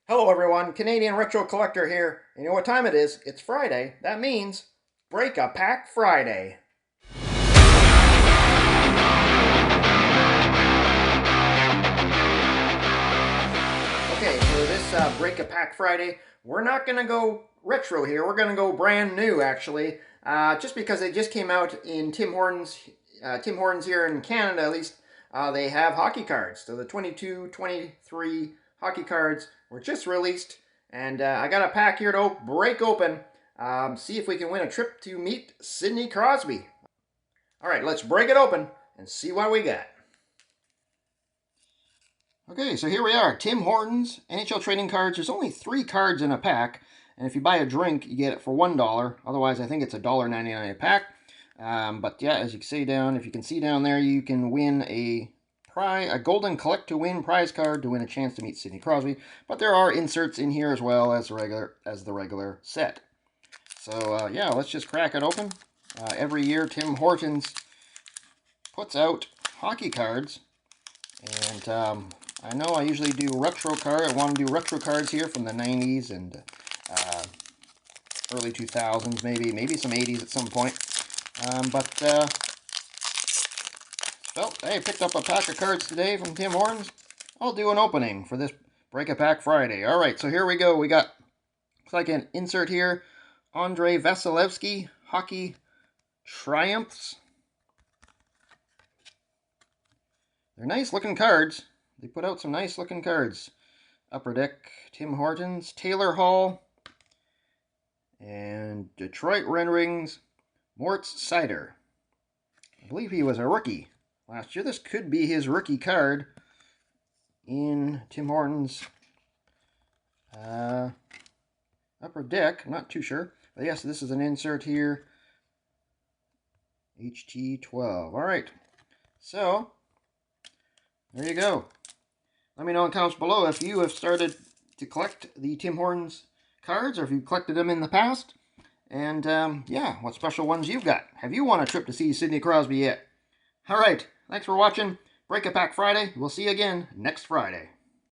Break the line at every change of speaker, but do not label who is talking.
Hello everyone, Canadian Retro Collector here. You know what time it is? It's Friday. That means Break a Pack Friday. Okay, for this Break a Pack Friday, we're not going to go retro here. We're going to go brand new actually. Just because they just came out in Tim Hortons here in Canada at least, they have hockey cards. So the 22-23 hockey cards were just released. And I got a pack here to break open. See if we can win a trip to meet Sidney Crosby. All right, let's break it open and see what we got. Okay, so here we are. Tim Hortons NHL trading cards. There's only 3 cards in a pack. And if you buy a drink, you get it for $1. Otherwise, I think it's $1.99 a pack. But yeah, as you can see if you can see down there, you can win a golden collect to win prize card to win a chance to meet Sidney Crosby. But there are inserts in here as well as the regular set. So yeah, let's just crack it open. Every year, Tim Hortons puts out hockey cards, and I know I usually do retro card. I want to do retro cards here from the 90s and early 2000s, maybe some 80s at some point. Well, hey, picked up a pack of cards today from Tim Hortons. I'll do an opening for this Break a Pack Friday. All right, so here we go. We got, looks like an insert here. Andrei Vasilevsky, Hockey Triumphs. They're nice looking cards. They put out some nice looking cards. Upper Deck, Tim Hortons, Taylor Hall, and Detroit Renderings, Moritz Seider. I believe he was a rookie last year. This could be his rookie card in Tim Hortons Upper Deck. I'm not too sure. But yes, this is an insert here. HT12. All right. So, there you go. Let me know in the comments below if you have started to collect the Tim Hortons cards or if you've collected them in the past. And, yeah, what special ones you've got. Have you won a trip to see Sidney Crosby yet? All right. Thanks for watching. Break a Pack Friday. We'll see you again next Friday.